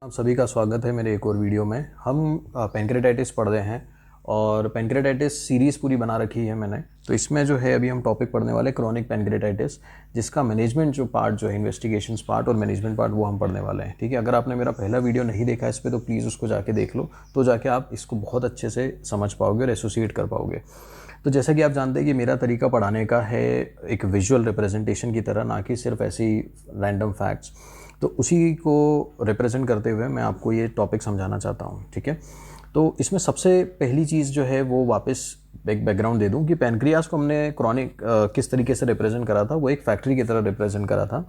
आप सभी का स्वागत है मेरे एक और वीडियो में। हम पेनक्रेटाइटिस पढ़ रहे हैं और पेनक्रेटाइटिस सीरीज़ पूरी बना रखी है मैंने। तो इसमें जो है अभी हम टॉपिक पढ़ने वाले क्रॉनिक पेनक्रेटाइटिस, जिसका मैनेजमेंट जो पार्ट जो है इन्वेस्टिगेशंस पार्ट और मैनेजमेंट पार्ट वो हम पढ़ने वाले हैं। ठीक है, अगर आपने मेरा पहला वीडियो नहीं देखा इस पर तो प्लीज़ उसको जाके देख लो, तो जाके आप इसको बहुत अच्छे से समझ पाओगे और एसोसिएट कर पाओगे। तो जैसा कि आप जानते हैं कि मेरा तरीका पढ़ाने का है एक विजुअल रिप्रेजेंटेशन की तरह, ना कि सिर्फ ऐसे ही रैंडम फैक्ट्स। तो उसी को रिप्रेजेंट करते हुए मैं आपको ये टॉपिक समझाना चाहता हूँ। ठीक है, तो इसमें सबसे पहली चीज़ जो है वो वापस एक बैकग्राउंड दे दूँ कि पैनक्रियास को हमने क्रॉनिक किस तरीके से रिप्रेजेंट करा था। वो एक फैक्ट्री की तरह रिप्रेजेंट करा था।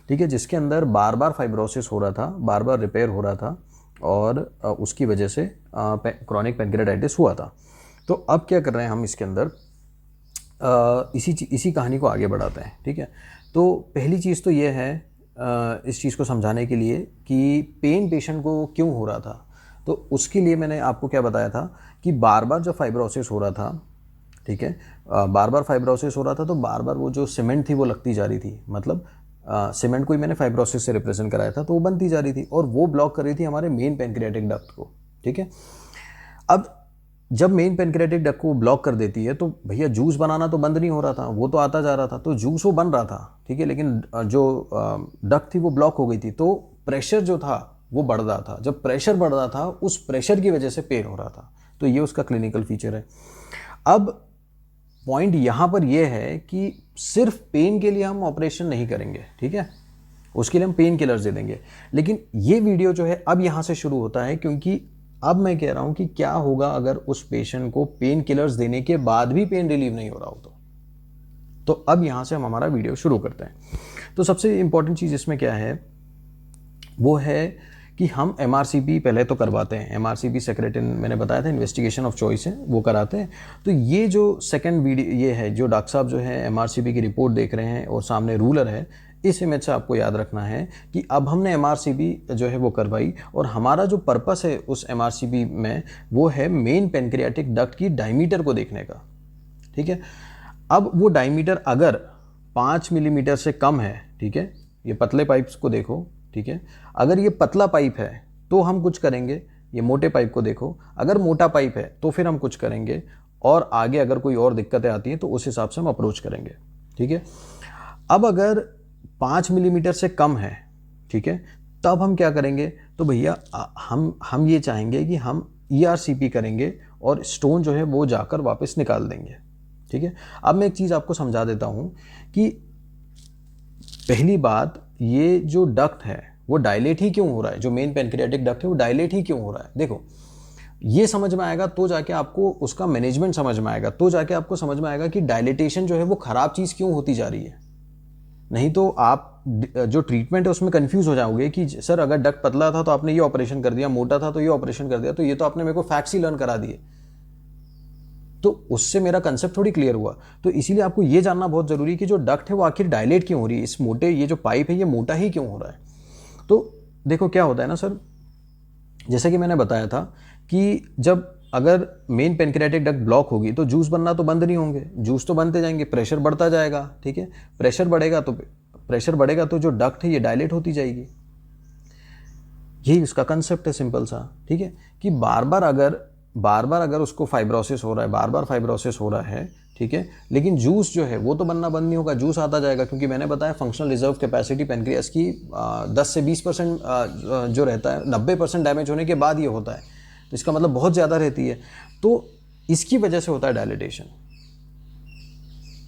ठीक है, जिसके अंदर बार बार फाइब्रोसिस हो रहा था, बार बार रिपेयर हो रहा था और उसकी वजह से क्रॉनिक पैनक्रेटाइटिस हुआ था। तो अब क्या कर रहे हैं हम इसके अंदर इसी कहानी को आगे बढ़ाते हैं। ठीक है, तो पहली चीज़ तो ये है इस चीज़ को समझाने के लिए कि पेन पेशेंट को क्यों हो रहा था। तो उसके लिए मैंने आपको क्या बताया था कि बार बार जब फाइब्रोसिस हो रहा था, ठीक है, बार बार फाइब्रोसिस हो रहा था तो बार बार वो जो सीमेंट थी वो लगती जा रही थी। मतलब सीमेंट को ही मैंने फाइब्रोसिस से रिप्रेजेंट कराया था, तो वो बनती जा रही थी और वो ब्लॉक कर रही थी हमारे मेन पैनक्रियाटिक डक्ट को। ठीक है, अब जब मेन पैनक्रियाटिक डक्ट को ब्लॉक कर देती है तो भैया जूस बनाना तो बंद नहीं हो रहा था, वो तो आता जा रहा था, तो जूस वो बन रहा था। ठीक है, लेकिन जो डक्ट थी वो ब्लॉक हो गई थी, तो प्रेशर जो था वो बढ़ रहा था। जब प्रेशर बढ़ रहा था उस प्रेशर की वजह से पेन हो रहा था। तो ये उसका क्लिनिकल फीचर है। अब पॉइंट यहाँ पर यह है कि सिर्फ पेन के लिए हम ऑपरेशन नहीं करेंगे। ठीक है, उसके लिए हम पेन किलर्स दे देंगे। लेकिन ये वीडियो जो है अब यहाँ से शुरू होता है, क्योंकि अब मैं कह रहा हूं कि क्या होगा अगर उस पेशेंट को पेन किलर्स देने के बाद भी पेन रिलीव नहीं हो रहा हो। तो अब यहां से हम हमारा वीडियो शुरू करते हैं। तो सबसे इंपॉर्टेंट चीज इसमें क्या है, वो है कि हम एमआरसीपी पहले तो करवाते हैं। एमआरसीपी सेक्रेटिन मैंने बताया था इन्वेस्टिगेशन ऑफ चॉइस है, वो कराते हैं। तो ये जो सेकंड वीडियो ये है, जो डॉक्टर साहब जो है एमआरसीपी की रिपोर्ट देख रहे हैं और सामने रूलर है, इस इमेज से आपको याद रखना है कि अब हमने एमआरसीपी जो है वो करवाई और हमारा जो पर्पस है उस एमआरसीपी में वो है मेन पैनक्रियाटिक डक्ट की डायमीटर को देखने का। ठीक है, अब वो डायमीटर अगर 5 मिलीमीटर से कम है, ठीक है, ये पतले पाइप्स को देखो। ठीक है, अगर ये पतला पाइप है तो हम कुछ करेंगे। ये मोटे पाइप को देखो, अगर मोटा पाइप है तो फिर हम कुछ करेंगे और आगे अगर कोई और दिक्कतें आती हैं तो उस हिसाब से हम अप्रोच करेंगे। ठीक है, अब अगर 5 मिलीमीटर से कम है, ठीक है, तब हम क्या करेंगे, तो भैया हम ये चाहेंगे कि हम ईआरसीपी करेंगे और स्टोन जो है वो जाकर वापस निकाल देंगे। ठीक है, अब मैं एक चीज़ आपको समझा देता हूँ कि पहली बात, ये जो डक्ट है वो डायलेट ही क्यों हो रहा है, जो मेन पैनक्रियाटिक डक्ट है वो डायलेट ही क्यों हो रहा है। देखो, ये समझ में आएगा तो जाके आपको उसका मैनेजमेंट समझ में आएगा, तो जाके आपको समझ में आएगा कि डायलेटेशन जो है वो ख़राब चीज़ क्यों होती जा रही है। नहीं तो आप जो ट्रीटमेंट है उसमें कंफ्यूज हो जाओगे कि सर अगर डक्ट पतला था तो आपने ये ऑपरेशन कर दिया, मोटा था तो ये ऑपरेशन कर दिया, तो ये तो आपने मेरे को फैक्ट्स ही लर्न करा दिए। तो उससे मेरा कंसेप्ट थोड़ी क्लियर हुआ। तो इसीलिए आपको ये जानना बहुत जरूरी है कि जो डक्ट है वो आखिर डायलेट क्यों हो रही है, इस मोटे ये जो पाइप है ये मोटा ही क्यों हो रहा है। तो देखो क्या होता है ना सर, जैसे कि मैंने बताया था कि जब अगर मेन पैनक्रियाटिक डक्ट ब्लॉक होगी तो जूस बनना तो बंद नहीं होंगे, जूस तो बनते जाएंगे, प्रेशर बढ़ता जाएगा। ठीक है, प्रेशर बढ़ेगा तो जो डक्ट है ये डायलेट होती जाएगी। यही उसका कंसेप्ट है, सिंपल सा। ठीक है, कि बार बार अगर उसको फाइब्रोसिस हो रहा है, बार बार फाइब्रोसिस हो रहा है, ठीक है, लेकिन जूस जो है वो तो बनना बंद नहीं होगा, जूस आता जाएगा। क्योंकि मैंने बताया फंक्शनल रिजर्व कैपेसिटी पैनक्रियास की 10 से 20% जो रहता है, 90% डैमेज होने के बाद ये होता है, तो इसका मतलब बहुत ज़्यादा रहती है। तो इसकी वजह से होता है डायलिटेशन।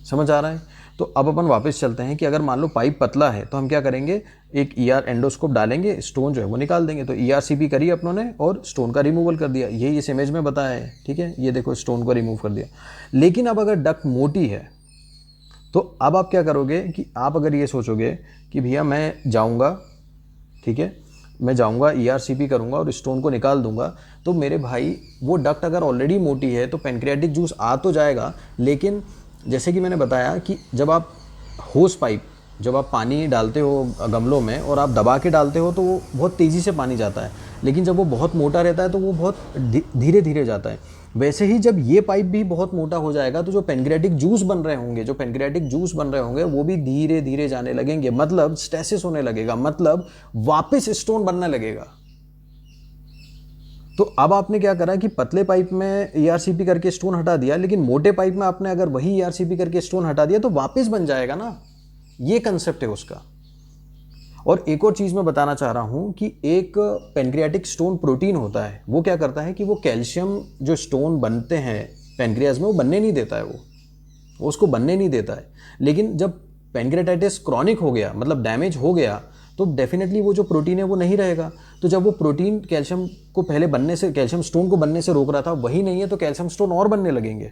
समझ आ रहा है। तो अब अपन वापस चलते हैं कि अगर मान लो पाइप पतला है तो हम क्या करेंगे, एक ईआर एंडोस्कोप डालेंगे, स्टोन जो है वो निकाल देंगे। तो ईआरसीपी करी अपनों ने और स्टोन का रिमूवल कर दिया, यही इस इमेज में बताया है। ठीक है, ये देखो स्टोन को रिमूव कर दिया। लेकिन अब अगर डक्ट मोटी है तो अब आप क्या करोगे कि आप अगर ये सोचोगे कि भैया मैं जाऊँगा, ठीक है, मैं जाऊँगा ईआरसीपी करूँगा और स्टोन को निकाल दूंगा, तो मेरे भाई वो डक्ट अगर ऑलरेडी मोटी है तो पैनक्रियाटिक जूस आ तो जाएगा। लेकिन जैसे कि मैंने बताया कि जब आप होस पाइप, जब आप पानी डालते हो गमलों में और आप दबा के डालते हो तो वो बहुत तेज़ी से पानी जाता है, लेकिन जब वो बहुत मोटा रहता है तो वो बहुत धीरे धीरे जाता है। वैसे ही जब ये पाइप भी बहुत मोटा हो जाएगा तो जो पैनक्रियाटिक जूस बन रहे होंगे वो भी धीरे धीरे जाने लगेंगे, मतलब स्टेसिस होने लगेगा, मतलब वापस स्टोन बनने लगेगा। तो अब आपने क्या करा कि पतले पाइप में ERCP करके स्टोन हटा दिया, लेकिन मोटे पाइप में आपने अगर वही ERCP करके स्टोन हटा दिया तो वापस बन जाएगा ना, ये कंसेप्ट है उसका। और एक और चीज़ मैं बताना चाह रहा हूँ कि एक पेनक्रियाटिक स्टोन प्रोटीन होता है, वो क्या करता है कि वो कैल्शियम जो स्टोन बनते हैं पेनक्रियाज में वो बनने नहीं देता है, वो उसको बनने नहीं देता है। लेकिन जब पेनक्रियाटाइटिस क्रॉनिक हो गया, मतलब डैमेज हो गया, तो डेफिनेटली वो जो प्रोटीन है वो नहीं रहेगा। तो जब वो प्रोटीन कैल्शियम को पहले बनने से, कैल्शियम स्टोन को बनने से रोक रहा था, वही नहीं है तो कैल्शियम स्टोन और बनने लगेंगे।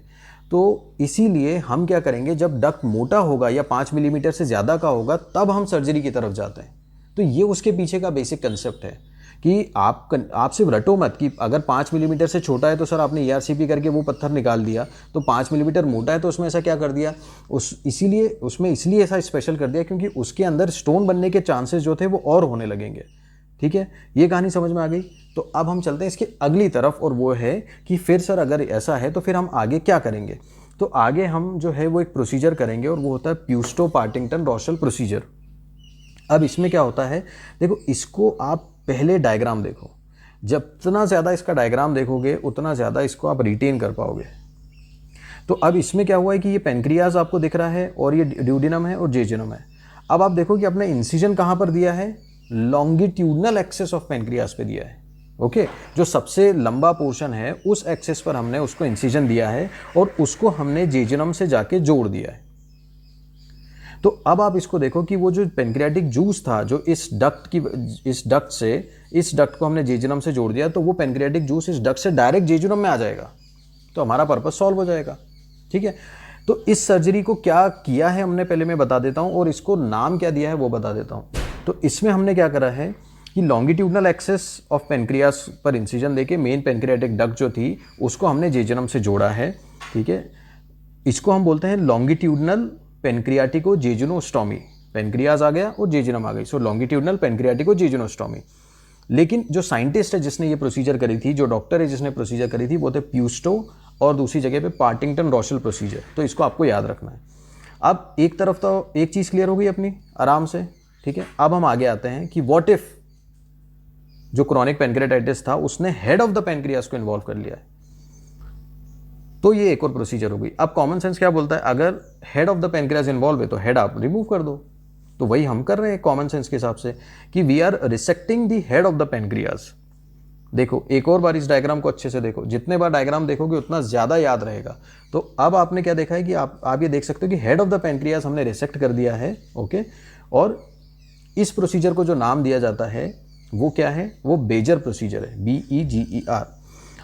तो इसीलिए हम क्या करेंगे, जब डक्ट मोटा होगा या 5 मिलीमीटर से ज़्यादा का होगा तब हम सर्जरी की तरफ जाते हैं। तो ये उसके पीछे का बेसिक कंसेप्ट है कि आप सिर्फ रटो मत कि अगर 5 मिलीमीटर से छोटा है तो सर आपने ERCP करके वो पत्थर निकाल दिया, तो 5 मिलीमीटर मोटा है तो उसमें ऐसा क्या कर दिया, इसलिए ऐसा स्पेशल कर दिया क्योंकि उसके अंदर स्टोन बनने के चांसेस जो थे वो और होने लगेंगे। ठीक है, ये कहानी समझ में आ गई। तो अब हम चलते हैं इसकी अगली तरफ, और वो है कि फिर सर अगर ऐसा है तो फिर हम आगे क्या करेंगे। तो आगे हम जो है वो एक प्रोसीजर करेंगे और वो होता है प्यूस्टो पार्टिंगटन रॉशल प्रोसीजर। अब इसमें क्या होता है, देखो इसको आप पहले डायग्राम देखो, जितना ज़्यादा इसका डायग्राम देखोगे उतना ज़्यादा इसको आप रिटेन कर पाओगे। तो अब इसमें क्या हुआ है कि ये पेनक्रियाज आपको दिख रहा है और ये ड्यूडिनम है और जेजुनम है। अब आप देखो कि अपने इंसिजन कहाँ पर दिया है, लॉन्गिट्यूडनल एक्सेस ऑफ पेनक्रियाज पे दिया है। ओके, जो सबसे लंबा पोर्शन है उस एक्सेस पर हमने उसको इंसिजन दिया है और उसको हमने जेजुनम से जाके जोड़ दिया है। तो अब आप इसको देखो कि वो जो पेनक्रियाटिक जूस था जो इस डक्ट को हमने जेजुनम से जोड़ दिया, तो वो पेनक्रियाटिक जूस इस डक्ट से डायरेक्ट जेजुनम में आ जाएगा, तो हमारा पर्पस सॉल्व हो जाएगा। ठीक है, तो इस सर्जरी को क्या किया है हमने पहले मैं बता देता हूँ, और इसको नाम क्या दिया है वो बता देता हूँ। तो इसमें हमने क्या करा है कि लॉन्गिट्यूडनल एक्सेस ऑफ पेनक्रियास पर इंसिजन देके मेन पेनक्रियाटिक डक्ट जो थी उसको हमने जेजुनम से जोड़ा है। ठीक है, इसको हम बोलते हैं लॉन्गिट्यूडनल पेनक्रियाटिको जेजुनोस्टोमी। पेनक्रियाज आ गया और जेजुनम आ गई, सो लॉन्गिट्यूडनल पेनक्रियाटिको जेजुनोस्टोमी। लेकिन जो साइंटिस्ट है जिसने ये प्रोसीजर करी थी, जो डॉक्टर है जिसने प्रोसीजर करी थी, वो थे प्यूस्टो, और दूसरी जगह पे पार्टिंगटन रॉशल प्रोसीजर। तो इसको आपको याद रखना है। अब एक तरफ तो एक चीज़ क्लियर हो गई अपनी आराम से। ठीक है, अब हम आगे आते हैं कि व्हाट इफ जो क्रॉनिक पेनक्रियाटाइटिस था उसने हेड ऑफ द पेनक्रियास को इन्वॉल्व कर लिया है, तो ये एक और प्रोसीजर हो गई। अब कॉमन सेंस क्या बोलता है, अगर head of the pancreas involve है तो हेड आप रिमूव कर दो। तो वही हम कर रहे हैं कॉमन सेंस के हिसाब से कि we are resecting the head of the pancreas. देखो एक और बार इस डायग्राम को अच्छे से देखो, जितने बार डायग्राम देखोगे उतना ज़्यादा याद रहेगा। तो अब आपने क्या देखा है कि आप ये देख सकते हो कि हेड ऑफ द पेनक्रियास हमने रिसेक्ट कर दिया है। ओके, और इस प्रोसीजर को जो नाम दिया जाता है वो क्या है, वो बेजर प्रोसीजर है, BEGER।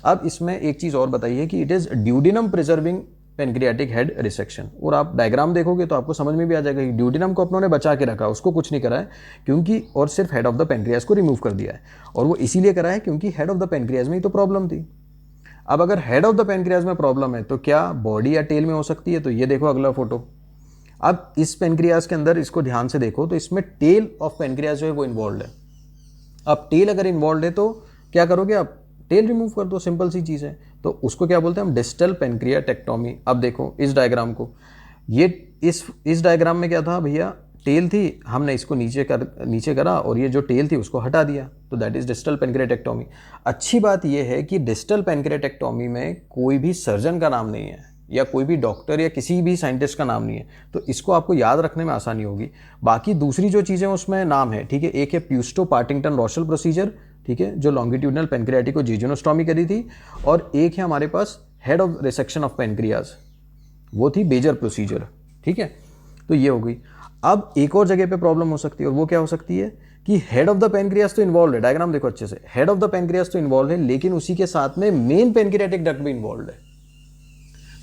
अब इसमें एक चीज़ और बताइए कि it is duodenum preserving pancreatic head resection. और आप डायग्राम देखोगे तो आपको समझ में भी आ जाएगा कि ड्यूडिनम को अपनों ने बचा के रखा, उसको कुछ नहीं करा है क्योंकि, और सिर्फ हेड ऑफ द पेनक्रियास को रिमूव कर दिया है। और वो इसीलिए करा है क्योंकि हेड ऑफ द पेनक्रियास में ही तो प्रॉब्लम थी। अब अगर हेड ऑफ द पेनक्रियास में प्रॉब्लम है तो क्या बॉडी या टेल में हो सकती है, तो ये देखो अगला फोटो। अब इस पेनक्रियास के अंदर इसको ध्यान से देखो तो इसमें टेल ऑफ पेनक्रियास जो है वो इन्वॉल्व है। अब टेल अगर इन्वॉल्व है तो क्या करोगे आप, टेल रिमूव कर दो, सिंपल सी चीज़ है। तो उसको क्या बोलते हैं हम, डिस्टल पेनक्रियाटेक्टोमी। अब देखो इस डायग्राम को, ये इस डायग्राम में क्या था भैया, टेल थी, हमने इसको नीचे करा और ये जो टेल थी उसको हटा दिया, तो दैट इज डिस्टल पेनक्रियाटेक्टोमी। अच्छी बात ये है कि डिस्टल पेनक्रियाटेक्टोमी में कोई भी सर्जन का नाम नहीं है या कोई भी डॉक्टर या किसी भी साइंटिस्ट का नाम नहीं है, तो इसको आपको याद रखने में आसानी होगी। बाकी दूसरी जो चीज़ें उसमें नाम है, ठीक है, एक है प्यूस्टो पार्टिंगटन रॉशल प्रोसीजर, ठीक है, जो लॉन्गिट्यूडनल पेनक्रियाटिको जेजुनोस्टोमी करी थी, और एक है हमारे पास head of resection of pancreas, वो थी बेजर प्रोसीजर। ठीक है, तो ये हो गई। अब एक और जगह पे प्रॉब्लम हो सकती है, और वो क्या हो सकती है कि हेड ऑफ द पेनक्रियास तो इन्वॉल्व है, डायग्राम देखो अच्छे से, हेड ऑफ द पेनक्रियास तो इन्वॉल्व है, लेकिन उसी के साथ में मेन पेनक्रियाटिक डक्ट भी इन्वॉल्व है।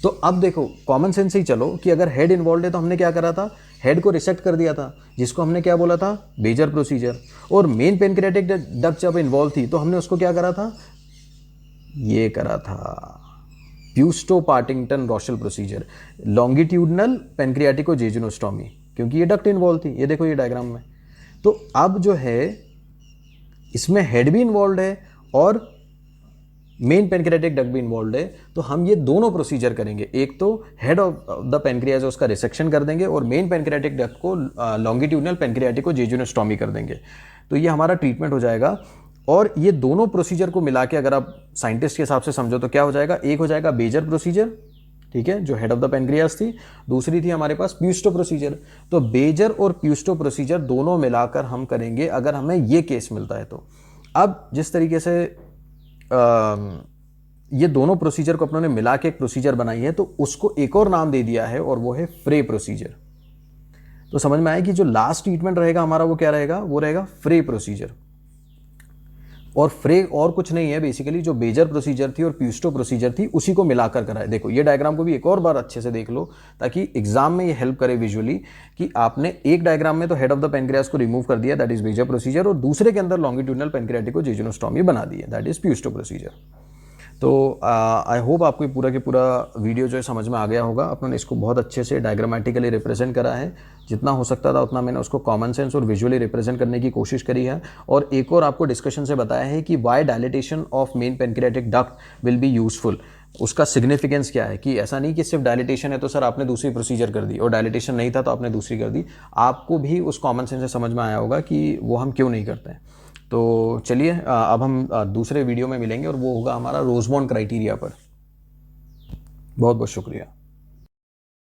तो अब देखो कॉमन सेंस से ही चलो कि अगर हेड इन्वॉल्व है तो हमने क्या करा था, हेड को रिसेक्ट कर दिया था, जिसको हमने क्या बोला था, बेजर प्रोसीजर। और मेन पेनक्रियाटिक डक्ट जब इन्वॉल्व थी तो हमने उसको क्या करा था, ये करा था प्यूस्टो पार्टिंगटन रॉशल प्रोसीजर, लॉन्गिट्यूडनल पेनक्रियाटिको जेजुनोस्टोमी, क्योंकि ये डक्ट इन्वॉल्व थी, ये देखो ये डायग्राम में। तो अब जो है इसमें हेड भी इन्वॉल्व है और मेन पेनक्रियाटिक डक्ट भी इन्वॉल्व है, तो हम ये दोनों प्रोसीजर करेंगे। एक तो हेड ऑफ द पेनक्रियाज उसका रिसेक्शन कर देंगे और मेन पेनक्रियाटिक डक्ट को लॉन्गिट्यूडनल पेनक्रियाटिको जेजुनोस्टोमी कर देंगे। तो ये हमारा ट्रीटमेंट हो जाएगा। और ये दोनों प्रोसीजर को मिला के अगर आप साइंटिस्ट के हिसाब से समझो तो क्या हो जाएगा, एक हो जाएगा बेजर प्रोसीजर, ठीक है, जो हेड ऑफ द पेनक्रियास थी, दूसरी थी हमारे पास प्यूस्टो प्रोसीजर। तो बेजर और प्यूस्टो प्रोसीजर दोनों मिलाकर हम करेंगे अगर हमें ये केस मिलता है तो। अब जिस तरीके से ये दोनों प्रोसीजर को अपनों ने मिला के एक प्रोसीजर बनाई है, तो उसको एक और नाम दे दिया है और वो है फ्रे प्रोसीजर। तो समझ में आया कि जो लास्ट ट्रीटमेंट रहेगा हमारा वो क्या रहेगा, वो रहेगा फ्रे प्रोसीजर। और फ्रे और कुछ नहीं है, बेसिकली जो बेजर प्रोसीजर थी और प्यूस्टो प्रोसीजर थी उसी को मिलाकर कराए। देखो ये डायग्राम को भी एक और बार अच्छे से देख लो ताकि एग्जाम में ये हेल्प करे विजुअली, कि आपने एक डायग्राम में तो हेड ऑफ द पेनक्रियास को रिमूव कर दिया, दैट इज बेजर प्रोसीजर, और दूसरे के अंदर लॉन्गिट्यूडनल पेनक्रियाटिको जेजुनोस्टोमी बना दी है, दैट इज प्यूस्टो प्रोसीजर। तो आई होप आपको पूरा के पूरा वीडियो जो है समझ में आ गया होगा। अपने इसको बहुत अच्छे से डायग्रामेटिकली रिप्रेजेंट करा है, जितना हो सकता था उतना मैंने उसको कॉमन सेंस और विजुअली रिप्रेजेंट करने की कोशिश करी है। और एक और आपको डिस्कशन से बताया है कि why dilatation of main pancreatic duct will be useful, उसका सिग्निफिकेंस क्या है। कि ऐसा नहीं कि सिर्फ डायलिटेशन है तो सर आपने दूसरी प्रोसीजर कर दी, और डायलिटेशन नहीं था तो आपने दूसरी कर दी। आपको भी उस कॉमन सेंस से समझ में आया होगा कि वो हम क्यों नहीं करते हैं। तो चलिए अब हम दूसरे वीडियो में मिलेंगे और वो होगा हमारा रोजबॉर्न क्राइटेरिया पर। बहुत बहुत शुक्रिया।